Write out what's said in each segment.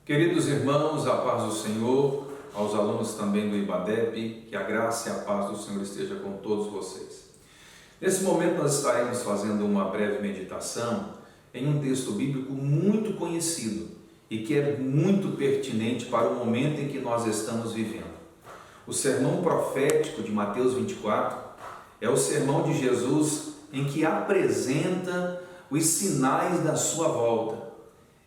Queridos irmãos, a paz do Senhor, aos alunos também do IBADEP, que a graça e a paz do Senhor esteja com todos vocês. Nesse momento nós estaremos fazendo uma breve meditação em um texto bíblico muito conhecido e que é muito pertinente para o momento em que nós estamos vivendo. O sermão profético de Mateus 24 é o sermão de Jesus em que apresenta os sinais da sua volta.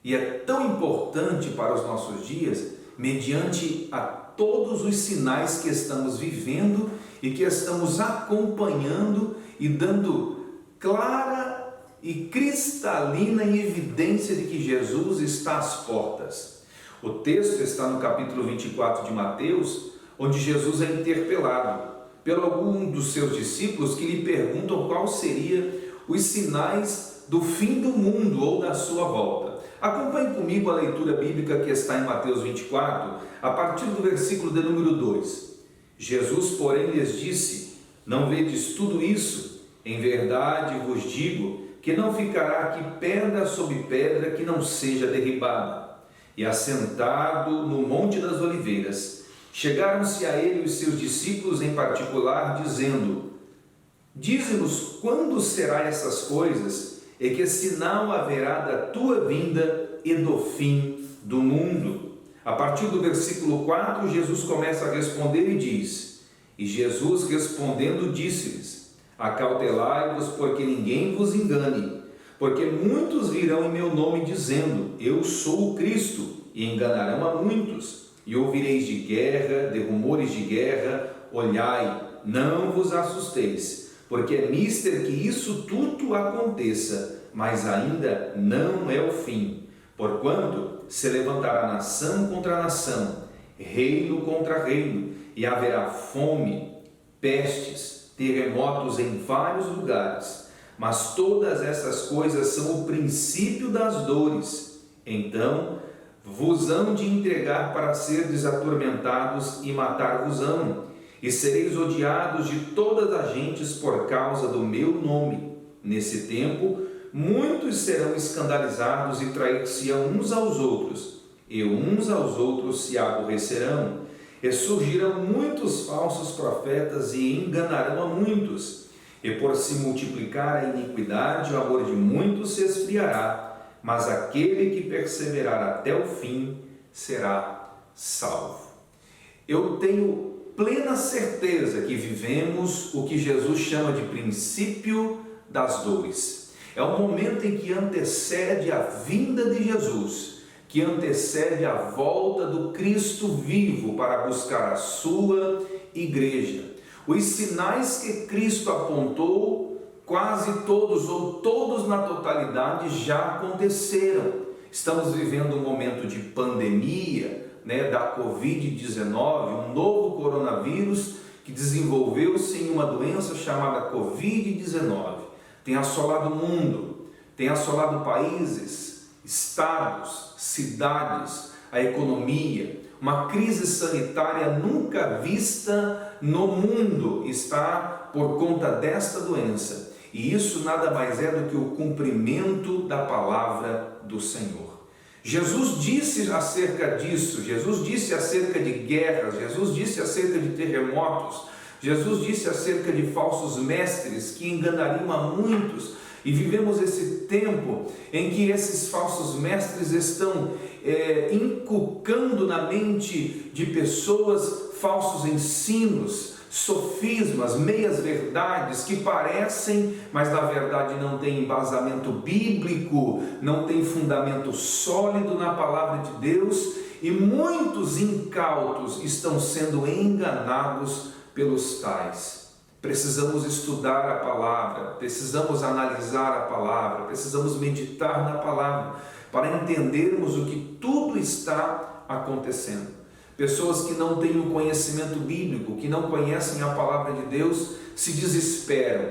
E é tão importante para os nossos dias, mediante a todos os sinais que estamos vivendo e que estamos acompanhando e dando clara e cristalina evidência de que Jesus está às portas. O texto está no capítulo 24 de Mateus, onde Jesus é interpelado por algum dos seus discípulos que lhe perguntam qual seria os sinais do fim do mundo ou da sua volta. Acompanhe comigo a leitura bíblica que está em Mateus 24, a partir do versículo de número 2. Jesus, porém, lhes disse: não vedes tudo isso? Em verdade vos digo que não ficará aqui pedra sobre pedra que não seja derribada. E assentado no Monte das Oliveiras, chegaram-se a ele os seus discípulos em particular, dizendo: dize-nos quando será essas coisas, e que sinal haverá da tua vinda e do fim do mundo? A partir do versículo 4, Jesus começa a responder e diz: e Jesus respondendo disse-lhes: acautelai-vos, porque ninguém vos engane, porque muitos virão em meu nome dizendo: eu sou o Cristo, e enganarão a muitos. E ouvireis de guerra, de rumores de guerra. Olhai, não vos assusteis, porque é mister que isso tudo aconteça, mas ainda não é o fim. Porquanto se levantará nação contra nação, reino contra reino, e haverá fome, pestes, terremotos em vários lugares. Mas todas essas coisas são o princípio das dores. Então vos hão de entregar para serdes atormentados e matar-vos-ão, e sereis odiados de todas as gentes por causa do meu nome. Nesse tempo, muitos serão escandalizados e trair-se-ão uns aos outros, e uns aos outros se aborrecerão. E surgirão muitos falsos profetas e enganarão a muitos. E por se multiplicar a iniquidade, o amor de muitos se esfriará, mas aquele que perseverar até o fim será salvo. Eu tenho plena certeza que vivemos o que Jesus chama de princípio das dores. É o momento em que antecede a vinda de Jesus, que antecede a volta do Cristo vivo para buscar a sua igreja. Os sinais que Cristo apontou, quase todos ou todos na totalidade já aconteceram. Estamos vivendo um momento de pandemia, da Covid-19, um novo coronavírus que desenvolveu-se em uma doença chamada Covid-19. Tem assolado o mundo, tem assolado países, estados, cidades, a economia. Uma crise sanitária nunca vista no mundo está por conta desta doença. E isso nada mais é do que o cumprimento da palavra do Senhor. Jesus disse acerca disso, Jesus disse acerca de guerras, Jesus disse acerca de terremotos, Jesus disse acerca de falsos mestres que enganariam a muitos. E vivemos esse tempo em que esses falsos mestres estão inculcando na mente de pessoas falsos ensinos, sofismas, meias verdades que parecem, mas na verdade não tem embasamento bíblico, não tem fundamento sólido na palavra de Deus, e muitos incautos estão sendo enganados pelos tais. Precisamos estudar a palavra, precisamos analisar a palavra, precisamos meditar na palavra para entendermos o que tudo está acontecendo. Pessoas que não têm o conhecimento bíblico, que não conhecem a palavra de Deus, se desesperam,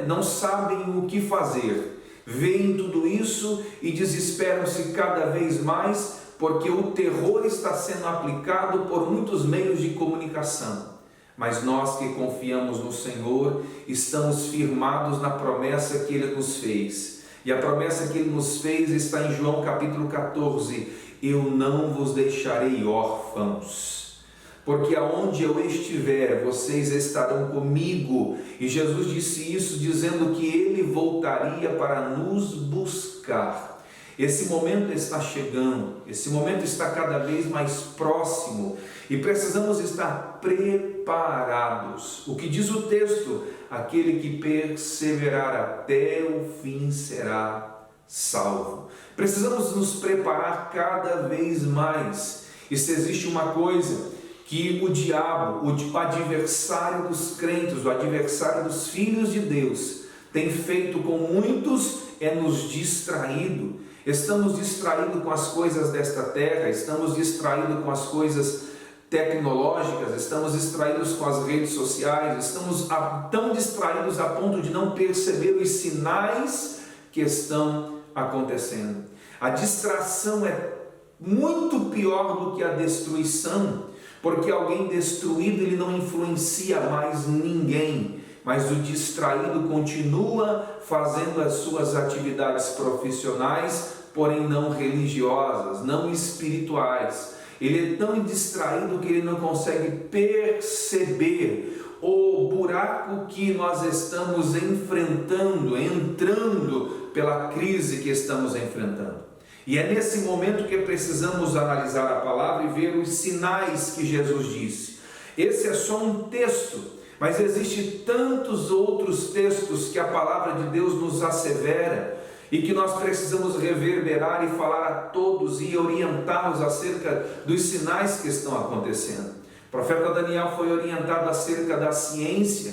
não sabem o que fazer, veem tudo isso e desesperam-se cada vez mais, porque o terror está sendo aplicado por muitos meios de comunicação. Mas nós que confiamos no Senhor, estamos firmados na promessa que Ele nos fez, E a promessa que Ele nos fez está em João capítulo 14: eu não vos deixarei órfãos, porque aonde eu estiver, vocês estarão comigo. E Jesus disse isso dizendo que Ele voltaria para nos buscar. Esse momento está chegando, esse momento está cada vez mais próximo e precisamos estar preparados. O que diz o texto? Aquele que perseverar até o fim será salvo. Precisamos nos preparar cada vez mais. E se existe uma coisa que o diabo, o adversário dos crentes, o adversário dos filhos de Deus, tem feito com muitos, é nos distraído. Estamos distraídos com as coisas desta terra, estamos distraídos com as coisas tecnológicas, estamos distraídos com as redes sociais, estamos tão distraídos a ponto de não perceber os sinais que estão acontecendo. A distração é muito pior do que a destruição, porque alguém destruído ele não influencia mais ninguém, mas o distraído continua fazendo as suas atividades profissionais, porém não religiosas, não espirituais. Ele é tão distraído que ele não consegue perceber o buraco que nós estamos enfrentando, entrando pela crise que estamos enfrentando. E é nesse momento que precisamos analisar a palavra e ver os sinais que Jesus disse. Esse é só um texto, mas existem tantos outros textos que a palavra de Deus nos assevera e que nós precisamos reverberar e falar a todos e orientá-los acerca dos sinais que estão acontecendo. O profeta Daniel foi orientado acerca da ciência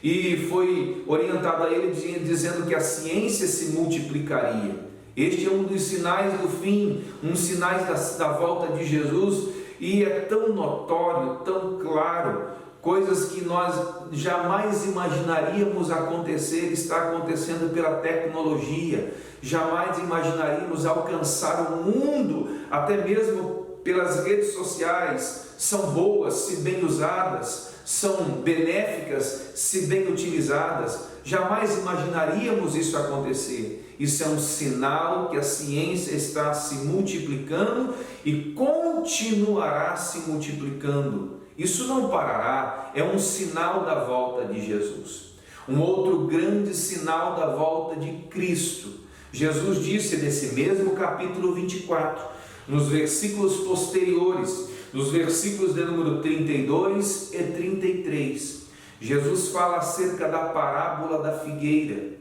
e foi orientado a ele dizendo que a ciência se multiplicaria. Este é um dos sinais do fim, um sinais da volta de Jesus, e é tão notório, tão claro, coisas que nós jamais imaginaríamos acontecer, está acontecendo pela tecnologia, jamais imaginaríamos alcançar o mundo, até mesmo pelas redes sociais. São boas se bem usadas, são benéficas se bem utilizadas, jamais imaginaríamos isso acontecer. Isso é um sinal que a ciência está se multiplicando e continuará se multiplicando. Isso não parará, é um sinal da volta de Jesus. Um outro grande sinal da volta de Cristo. Jesus disse nesse mesmo capítulo 24, nos versículos posteriores, nos versículos de número 32 e 33, Jesus fala acerca da parábola da figueira.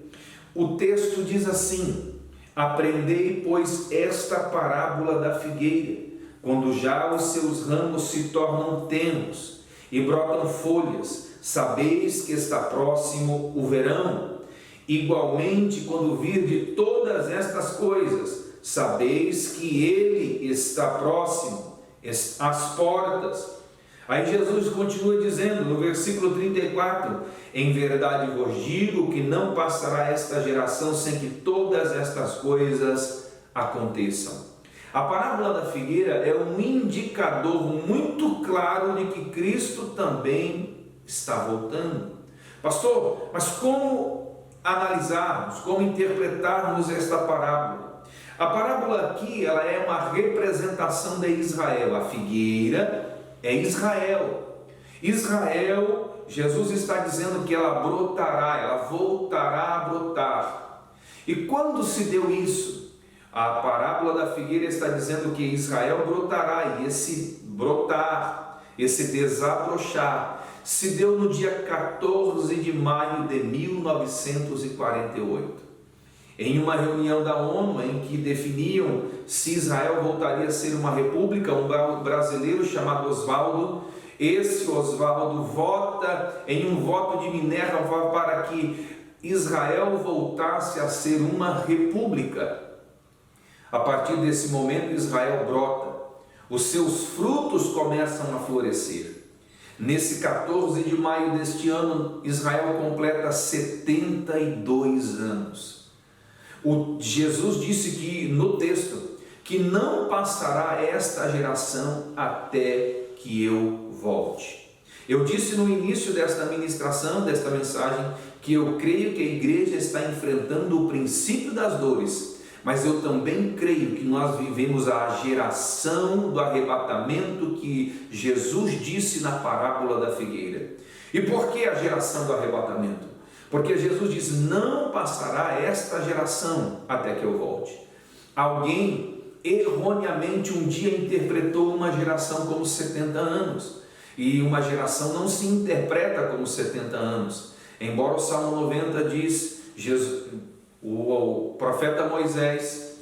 O texto diz assim: aprendei, pois, esta parábola da figueira. Quando já os seus ramos se tornam tenros e brotam folhas, sabeis que está próximo o verão. Igualmente, quando virdes todas estas coisas, sabeis que ele está próximo, às portas. Aí Jesus continua dizendo no versículo 34, em verdade vos digo que não passará esta geração sem que todas estas coisas aconteçam. A parábola da figueira é um indicador muito claro de que Cristo também está voltando. Pastor, mas como analisarmos, como interpretarmos esta parábola? A parábola aqui, ela é uma representação de Israel. A figueira é Israel. Israel, Jesus está dizendo que ela brotará, ela voltará a brotar. E quando se deu isso? A parábola da figueira está dizendo que Israel brotará, e esse brotar, esse desabrochar, se deu no dia 14 de maio de 1948. Em uma reunião da ONU em que definiam se Israel voltaria a ser uma república, um brasileiro chamado Oswaldo, esse Oswaldo vota em um voto de Minerva para que Israel voltasse a ser uma república. A partir desse momento Israel brota, os seus frutos começam a florescer. Nesse 14 de maio deste ano, Israel completa 72 anos. Jesus disse que no texto, que não passará esta geração até que eu volte. Eu disse no início desta ministração, desta mensagem, que eu creio que a igreja está enfrentando o princípio das dores, mas eu também creio que nós vivemos a geração do arrebatamento que Jesus disse na parábola da figueira. E por que a geração do arrebatamento? Porque Jesus diz: não passará esta geração até que eu volte. Alguém erroneamente um dia interpretou uma geração como 70 anos, e uma geração não se interpreta como 70 anos, embora o Salmo 90 diz, o profeta Moisés,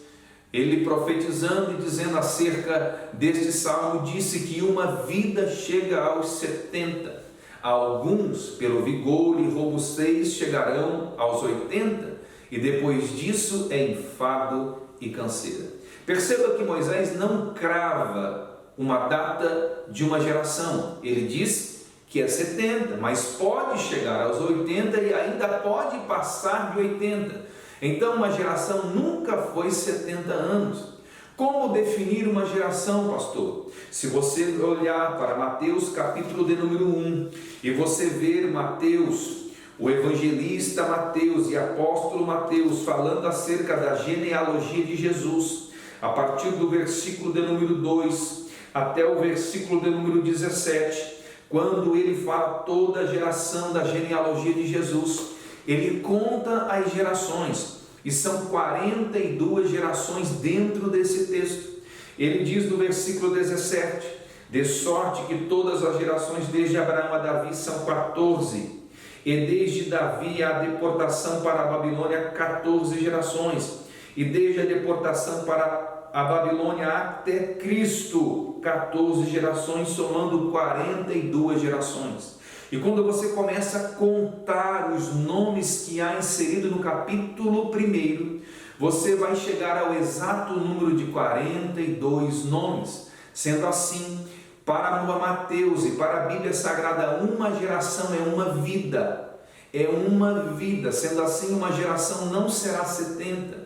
ele profetizando e dizendo acerca deste salmo, disse que uma vida chega aos 70, alguns pelo vigor e robustez chegarão aos 80, e depois disso é enfado e canseira. Perceba que Moisés não crava uma data de uma geração, ele diz que é 70, mas pode chegar aos 80 e ainda pode passar de 80. Então uma geração nunca foi 70 anos. Como definir uma geração, pastor? Se você olhar para Mateus capítulo de número 1 e você ver Mateus, o evangelista Mateus e apóstolo Mateus falando acerca da genealogia de Jesus, a partir do versículo de número 2 até o versículo de número 17, quando ele fala toda a geração da genealogia de Jesus, ele conta as gerações, e são 42 gerações dentro desse texto. Ele diz no versículo 17, de sorte que todas as gerações desde Abraão a Davi são 14, e desde Davi a deportação para a Babilônia 14 gerações, e desde a deportação para a Babilônia até Cristo 14 gerações, somando 42 gerações. E quando você começa a contar os nomes que há inserido no capítulo 1, você vai chegar ao exato número de 42 nomes. Sendo assim, para Mateus e para a Bíblia Sagrada, uma geração é uma vida. É uma vida. Sendo assim, uma geração não será 70.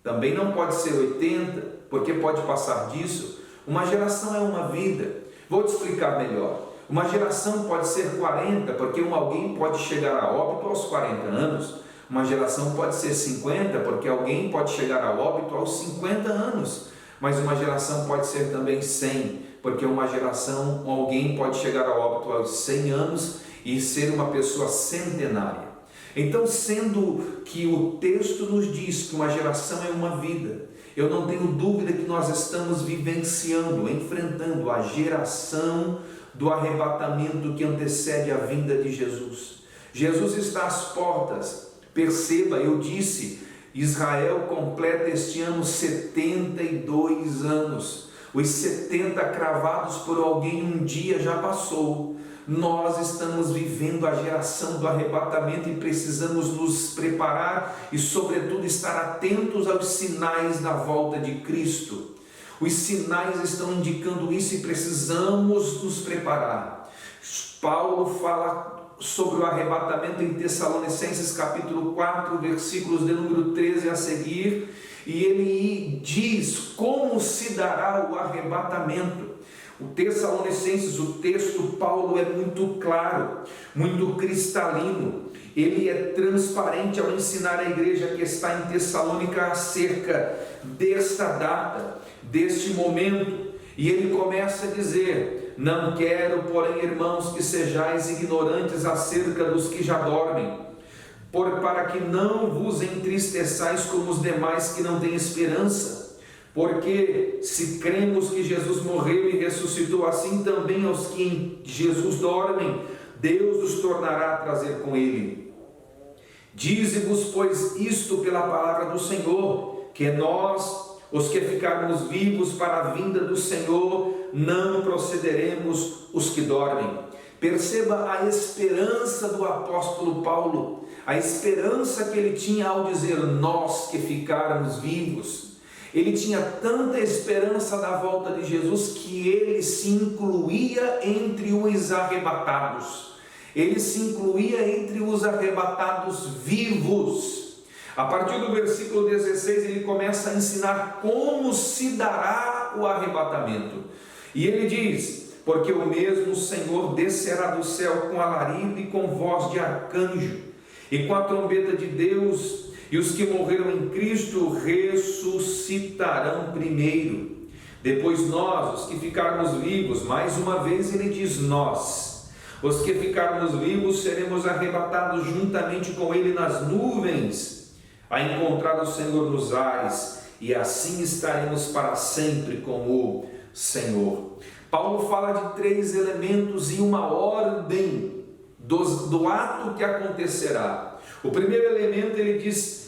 Também não pode ser 80, porque pode passar disso. Uma geração é uma vida. Vou te explicar melhor. Uma geração pode ser 40, porque alguém pode chegar a óbito aos 40 anos. Uma geração pode ser 50, porque alguém pode chegar a óbito aos 50 anos. Mas uma geração pode ser também 100, porque alguém pode chegar a óbito aos 100 anos e ser uma pessoa centenária. Então, sendo que o texto nos diz que uma geração é uma vida, eu não tenho dúvida que nós estamos vivenciando, enfrentando a geração do arrebatamento que antecede a vinda de Jesus. Jesus está às portas. Perceba, eu disse, Israel completa este ano 72 anos. Os 70 cravados por alguém um dia já passou. Nós estamos vivendo a geração do arrebatamento e precisamos nos preparar e, sobretudo, estar atentos aos sinais da volta de Cristo. Os sinais estão indicando isso e precisamos nos preparar. Paulo fala sobre o arrebatamento em Tessalonicenses capítulo 4, versículos de número 13 a seguir, e ele diz como se dará o arrebatamento. O Tessalonicenses, o texto Paulo é muito claro, muito cristalino, ele é transparente ao ensinar a igreja que está em Tessalônica acerca desta data, deste momento, e ele começa a dizer: não quero, porém, irmãos, que sejais ignorantes acerca dos que já dormem, para que não vos entristeçais como os demais que não têm esperança. Porque se cremos que Jesus morreu e ressuscitou, assim também aos que em Jesus dormem, Deus os tornará a trazer com ele. Dize-vos, pois, isto pela palavra do Senhor, que nós, os que ficarmos vivos para a vinda do Senhor, não procederemos os que dormem. Perceba a esperança do apóstolo Paulo, a esperança que ele tinha ao dizer nós que ficarmos vivos. Ele tinha tanta esperança da volta de Jesus que ele se incluía entre os arrebatados. Ele se incluía entre os arrebatados vivos. A partir do versículo 16 ele começa a ensinar como se dará o arrebatamento. E ele diz: porque o mesmo Senhor descerá do céu com alarido e com voz de arcanjo, e com a trombeta de Deus, e os que morreram em Cristo ressuscitarão primeiro. Depois nós, os que ficarmos vivos, mais uma vez ele diz nós, os que ficarmos vivos seremos arrebatados juntamente com ele nas nuvens, a encontrar o Senhor nos ares, e assim estaremos para sempre com o Senhor. Paulo fala de 3 elementos e uma ordem do ato que acontecerá. O primeiro elemento ele diz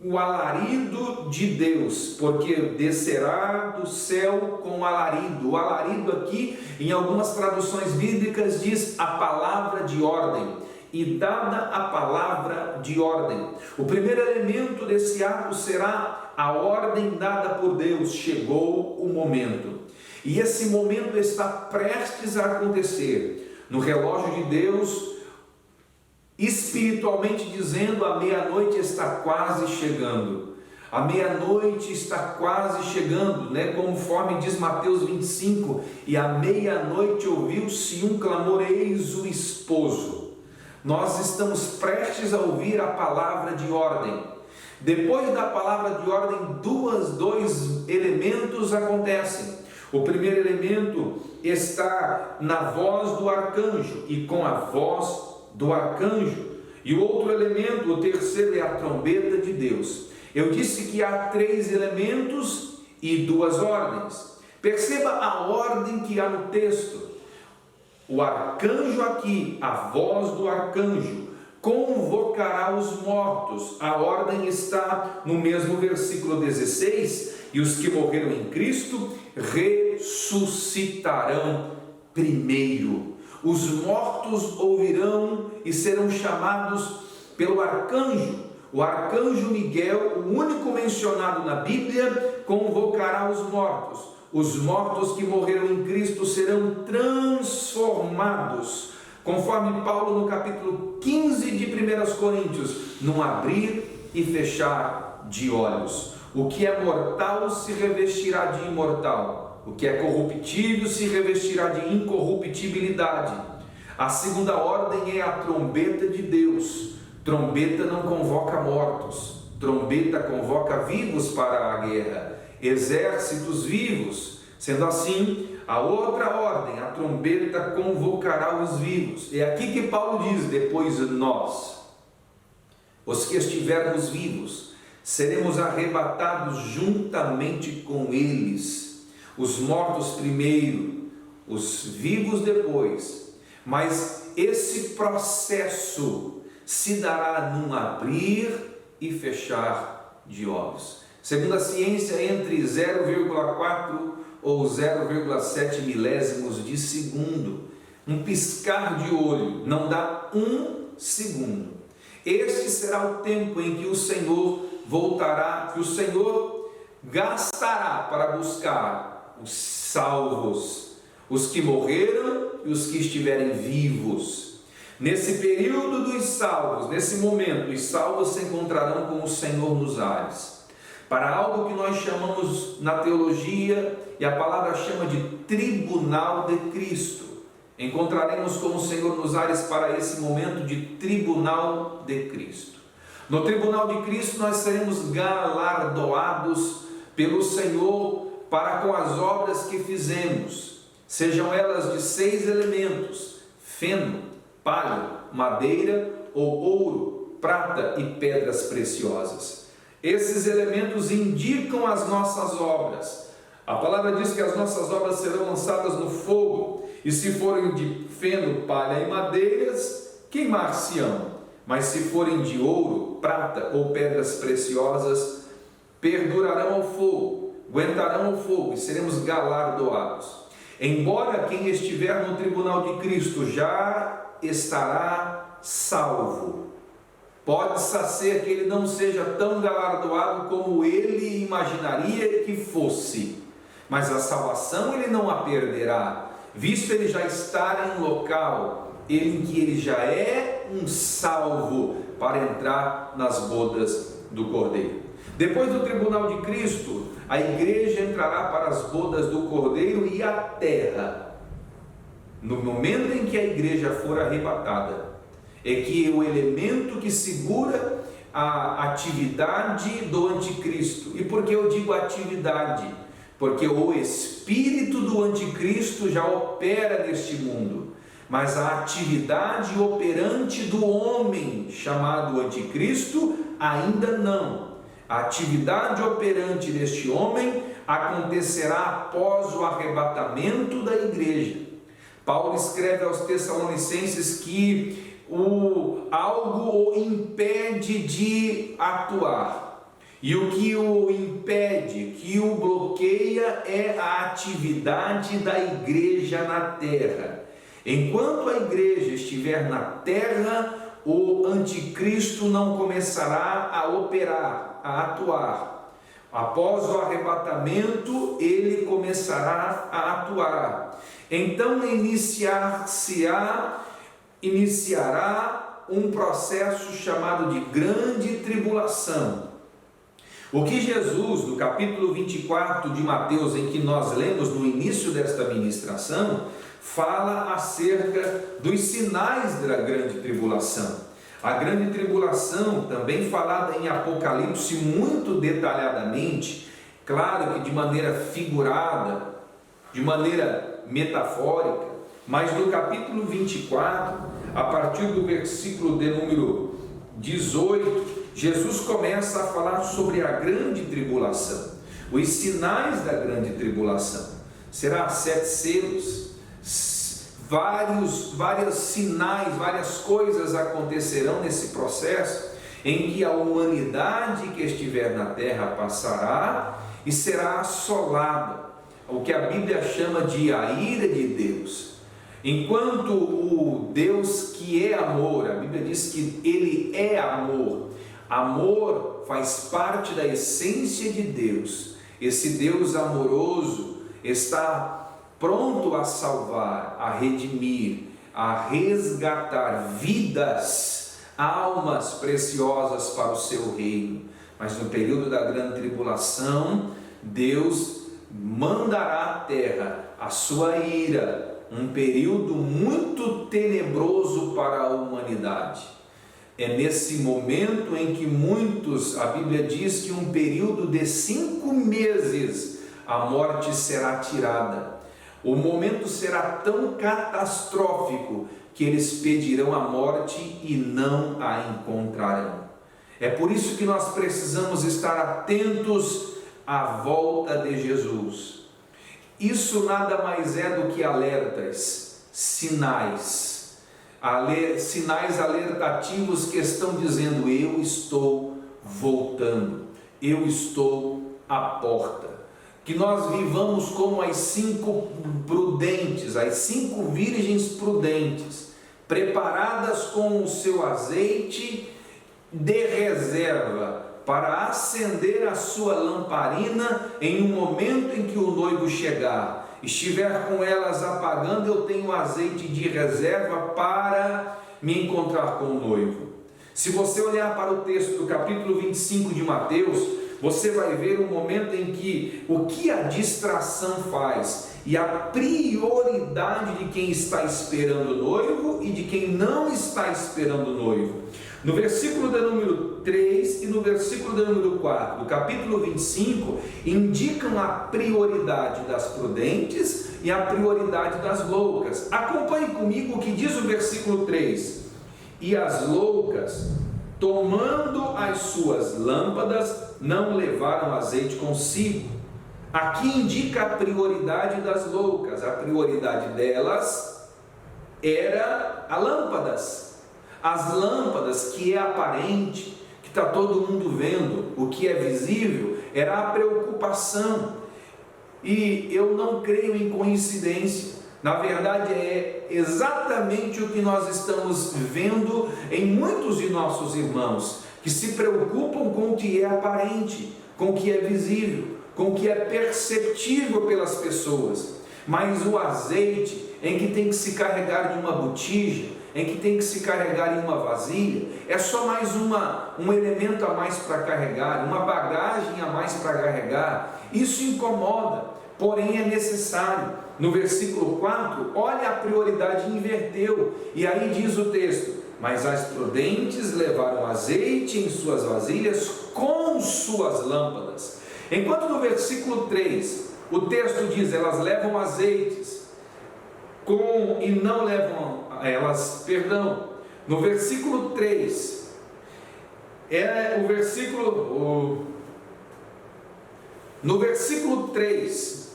o alarido de Deus, porque descerá do céu com alarido. O alarido aqui, em algumas traduções bíblicas, diz a palavra de ordem. E dada a palavra de ordem. O primeiro elemento desse ato será a ordem dada por Deus. Chegou o momento. E esse momento está prestes a acontecer. No relógio de Deus, espiritualmente dizendo, a meia-noite está quase chegando. A meia-noite está quase chegando, né? Conforme diz Mateus 25, e à meia-noite ouviu-se um clamor, eis o esposo. Nós estamos prestes a ouvir a palavra de ordem. Depois da palavra de ordem, dois elementos acontecem. O primeiro elemento está na voz do arcanjo e com a voz do arcanjo. E o outro elemento, o terceiro, é a trombeta de Deus. Eu disse que há 3 elementos e 2 ordens. Perceba a ordem que há no texto. O arcanjo aqui, a voz do arcanjo, convocará os mortos. A ordem está no mesmo versículo 16. E os que morreram em Cristo ressuscitarão primeiro. Os mortos ouvirão e serão chamados pelo arcanjo. O arcanjo Miguel, o único mencionado na Bíblia, convocará os mortos. Os mortos que morreram em Cristo serão transformados, conforme Paulo no capítulo 15 de 1 Coríntios, num abrir e fechar de olhos. O que é mortal se revestirá de imortal, o que é corruptível se revestirá de incorruptibilidade. A segunda ordem é a trombeta de Deus. Trombeta não convoca mortos, trombeta convoca vivos para a guerra, exércitos vivos. Sendo assim, a outra ordem, a trombeta convocará os vivos. É aqui que Paulo diz, depois nós, os que estivermos vivos, seremos arrebatados juntamente com eles, os mortos primeiro, os vivos depois. Mas esse processo se dará num abrir e fechar de olhos. Segundo a ciência, entre 0,4 ou 0,7 milésimos de segundo, um piscar de olho, não dá 1 segundo. Este será o tempo em que o Senhor voltará, que o Senhor gastará para buscar os salvos, os que morreram e os que estiverem vivos. Nesse período dos salvos, nesse momento, os salvos se encontrarão com o Senhor nos ares, para algo que nós chamamos na teologia, e a palavra chama de tribunal de Cristo. Encontraremos com o Senhor nos ares para esse momento de tribunal de Cristo. No tribunal de Cristo nós seremos galardoados pelo Senhor para com as obras que fizemos, sejam elas de 6 elementos: feno, palha, madeira ou ouro, prata e pedras preciosas. Esses elementos indicam as nossas obras. A palavra diz que as nossas obras serão lançadas no fogo, e se forem de feno, palha e madeiras, queimar-se-ão. Mas se forem de ouro, prata ou pedras preciosas, perdurarão ao fogo, aguentarão o fogo e seremos galardoados. Embora quem estiver no tribunal de Cristo já estará salvo, pode-se ser que ele não seja tão galardoado como ele imaginaria que fosse, mas a salvação ele não a perderá, visto ele já estar em local em que ele já é um salvo para entrar nas bodas do Cordeiro. Depois do tribunal de Cristo, a igreja entrará para as bodas do Cordeiro, e a terra no momento em que a igreja for arrebatada, é que o elemento que segura a atividade do anticristo. E por que eu digo atividade? Porque o espírito do anticristo já opera neste mundo, mas a atividade operante do homem chamado anticristo ainda não. A atividade operante deste homem acontecerá após o arrebatamento da igreja. Paulo escreve aos Tessalonicenses que algo o impede de atuar, e o que o impede, que o bloqueia, é a atividade da igreja na terra. Enquanto a igreja estiver na terra, o anticristo não começará a operar, a atuar. Após o arrebatamento, ele começará a atuar. Então iniciará um processo chamado de grande tribulação. O que Jesus, no capítulo 24 de Mateus, em que nós lemos no início desta ministração, fala acerca dos sinais da grande tribulação. A grande tribulação, também falada em Apocalipse muito detalhadamente, claro que de maneira figurada, de maneira metafórica, mas no capítulo 24, a partir do versículo de número 18, Jesus começa a falar sobre a grande tribulação, os sinais da grande tribulação. Será 7 selos, vários sinais, várias coisas acontecerão nesse processo, em que a humanidade que estiver na terra passará e será assolada, o que a Bíblia chama de a ira de Deus. Enquanto o Deus que é amor, a Bíblia diz que Ele é amor, amor faz parte da essência de Deus. Esse Deus amoroso está pronto a salvar, a redimir, a resgatar vidas, almas preciosas para o seu reino. Mas no período da grande tribulação, Deus mandará à terra a sua ira, um período muito tenebroso para a humanidade. É nesse momento em que muitos, a Bíblia diz que um período de 5 meses a morte será tirada. O momento será tão catastrófico que eles pedirão a morte e não a encontrarão. É por isso que nós precisamos estar atentos à volta de Jesus. Isso nada mais é do que alertas, sinais alertativos que estão dizendo: eu estou voltando, eu estou à porta. Que nós vivamos como as 5 prudentes, as 5 virgens prudentes, preparadas com o seu azeite de reserva, para acender a sua lamparina em um momento em que o noivo chegar. Estiver com elas apagando, eu tenho azeite de reserva para me encontrar com o noivo. Se você olhar para o texto do capítulo 25 de Mateus, você vai ver um momento em que o que a distração faz e a prioridade de quem está esperando o noivo e de quem não está esperando o noivo. No versículo de número 3 e no versículo de número 4 do capítulo 25, indicam a prioridade das prudentes e a prioridade das loucas. Acompanhe comigo o que diz o versículo 3: e as loucas, tomando as suas lâmpadas, não levaram azeite consigo. Aqui indica a prioridade das loucas. A prioridade delas era as lâmpadas. As lâmpadas, que é aparente, que está todo mundo vendo, o que é visível, era a preocupação. E eu não creio em coincidência. Na verdade, é exatamente o que nós estamos vendo em muitos de nossos irmãos, que se preocupam com o que é aparente, com o que é visível, com o que é perceptível pelas pessoas. Mas o azeite, em que tem que se carregar de uma botija, em que tem que se carregar em uma vasilha, é só mais um elemento a mais para carregar, uma bagagem a mais para carregar. Isso incomoda. porém é necessário. No versículo 4, olha, a prioridade inverteu, e aí diz o texto: mas as prudentes levaram azeite em suas vasilhas com suas lâmpadas. Enquanto no versículo 3, o texto diz: elas levam azeites e não levam, no versículo 3, no versículo 3,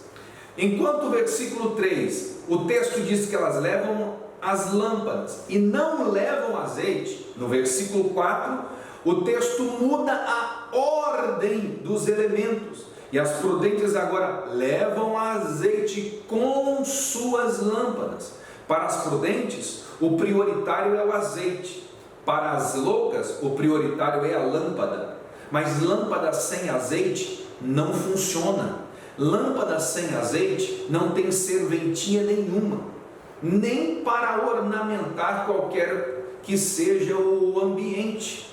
enquanto o versículo 3, o texto diz que elas levam as lâmpadas e não levam azeite, no versículo 4, o texto muda a ordem dos elementos, e as prudentes agora levam azeite com suas lâmpadas. Para as prudentes, o prioritário é o azeite; para as loucas, o prioritário é a lâmpada. Mas lâmpada sem azeite não funciona. Lâmpada sem azeite não tem serventia nenhuma, nem para ornamentar qualquer que seja o ambiente,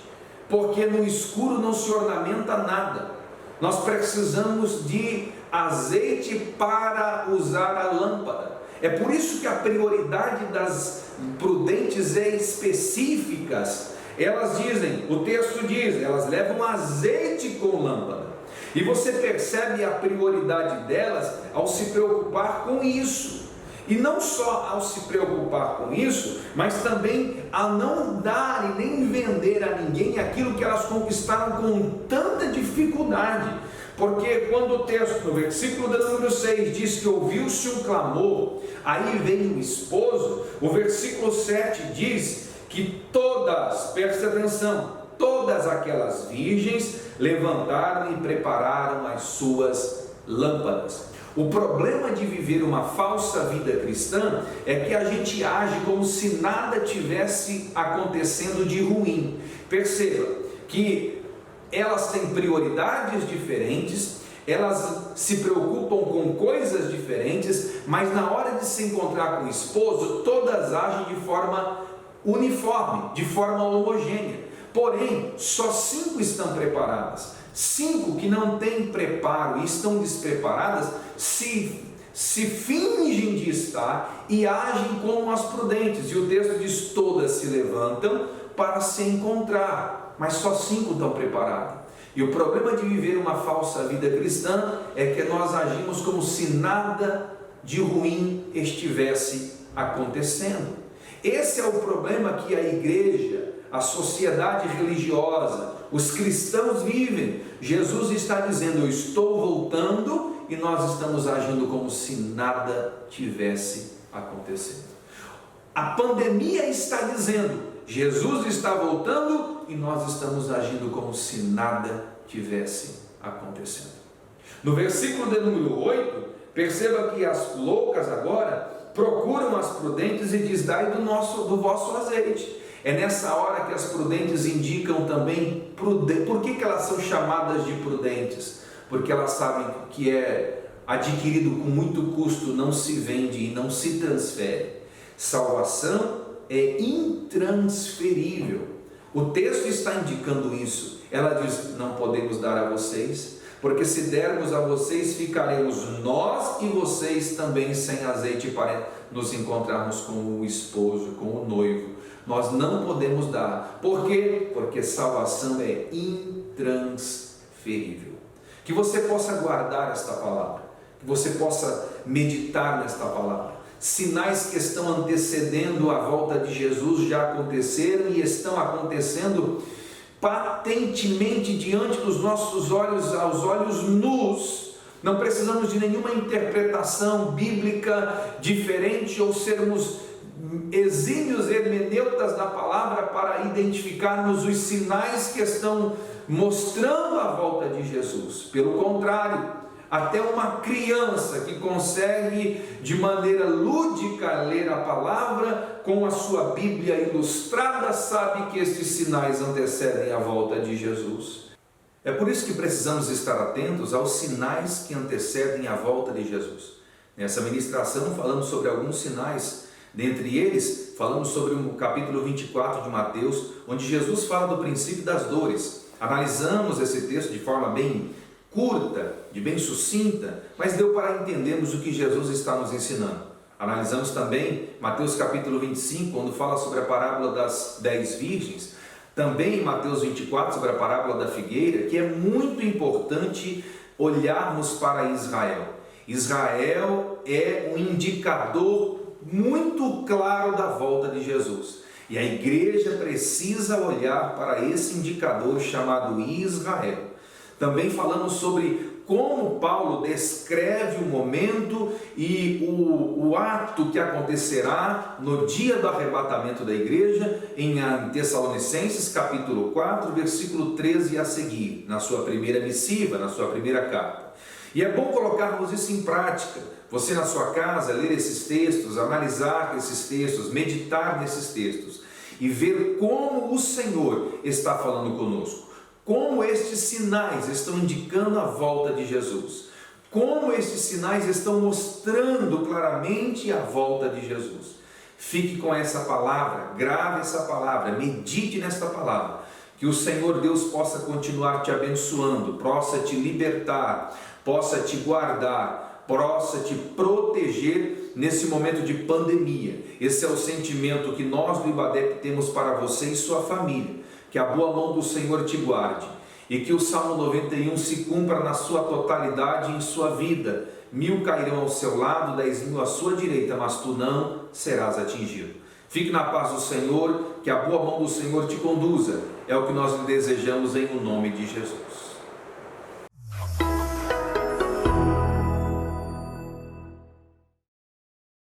porque no escuro não se ornamenta nada. Nós precisamos de azeite para usar a lâmpada. É por isso que a prioridade das prudentes é específicas. Elas dizem, o texto diz, elas levam azeite com lâmpada. E você percebe a prioridade delas ao se preocupar com isso. E não só ao se preocupar com isso, mas também a não dar e nem vender a ninguém aquilo que elas conquistaram com tanta dificuldade. Porque quando o texto, no versículo de número 6, diz que ouviu-se um clamor, aí vem o esposo, o versículo 7 diz que todas, presta atenção, todas aquelas virgens levantaram e prepararam as suas lâmpadas. O problema de viver uma falsa vida cristã é que a gente age como se nada tivesse acontecendo de ruim. Perceba que elas têm prioridades diferentes, elas se preocupam com coisas diferentes, mas na hora de se encontrar com o esposo, todas agem de forma uniforme, de forma homogênea. Porém, só 5 estão preparadas. 5 que não têm preparo e estão despreparadas se fingem de estar e agem como as prudentes. E o texto diz: todas se levantam para se encontrar, mas só 5 estão preparadas. E o problema de viver uma falsa vida cristã é que nós agimos como se nada de ruim estivesse acontecendo. Esse é o problema que a igreja, a sociedade religiosa, os cristãos vivem. Jesus está dizendo: eu estou voltando, e nós estamos agindo como se nada tivesse acontecendo. A pandemia está dizendo: Jesus está voltando, e nós estamos agindo como se nada tivesse acontecendo. No versículo de número 8, perceba que as loucas agora procuram as prudentes e diz: dai do vosso azeite. É nessa hora que as prudentes indicam também por que elas são chamadas de prudentes? Porque elas sabem que é adquirido com muito custo, não se vende e não se transfere. Salvação é intransferível. O texto está indicando isso. Ela diz: não podemos dar a vocês, porque se dermos a vocês, ficaremos nós e vocês também sem azeite para nos encontrarmos com o esposo, com o noivo. Nós não podemos dar. Por quê? Porque salvação é intransferível. Que você possa guardar esta palavra, que você possa meditar nesta palavra. Sinais que estão antecedendo a volta de Jesus já aconteceram e estão acontecendo patentemente diante dos nossos olhos, aos olhos nus. Não precisamos de nenhuma interpretação bíblica diferente ou sermos exímios hermeneutas da palavra para identificarmos os sinais que estão mostrando a volta de Jesus. Pelo contrário, até uma criança que consegue de maneira lúdica ler a palavra com a sua Bíblia ilustrada sabe que estes sinais antecedem a volta de Jesus. É por isso que precisamos estar atentos aos sinais que antecedem a volta de Jesus. Nessa ministração falamos sobre alguns sinais. Dentre eles, falamos sobre o capítulo 24 de Mateus, onde Jesus fala do princípio das dores. Analisamos esse texto de forma bem curta, de bem sucinta, mas deu para entendermos o que Jesus está nos ensinando. Analisamos também Mateus capítulo 25, quando fala sobre a parábola das 10 virgens, também em Mateus 24, sobre a parábola da figueira, que é muito importante olharmos para Israel. Israel é um indicador muito claro da volta de Jesus. E a igreja precisa olhar para esse indicador chamado Israel. Também falamos sobre como Paulo descreve o momento e o ato que acontecerá no dia do arrebatamento da igreja em Tessalonicenses capítulo 4, versículo 13 a seguir, na sua primeira missiva, na sua primeira carta. E é bom colocarmos isso em prática. Você na sua casa ler esses textos, analisar esses textos, meditar nesses textos e ver como o Senhor está falando conosco. Como estes sinais estão indicando a volta de Jesus. Como estes sinais estão mostrando claramente a volta de Jesus. Fique com essa palavra, grave essa palavra, medite nesta palavra. Que o Senhor Deus possa continuar te abençoando, possa te libertar, possa te guardar, possa te proteger nesse momento de pandemia. Esse é o sentimento que nós do IBADEP temos para você e sua família. Que a boa mão do Senhor te guarde e que o Salmo 91 se cumpra na sua totalidade em sua vida. 1000 cairão ao seu lado, 10.000 à sua direita, mas tu não serás atingido. Fique na paz do Senhor, que a boa mão do Senhor te conduza. É o que nós lhe desejamos em o nome de Jesus.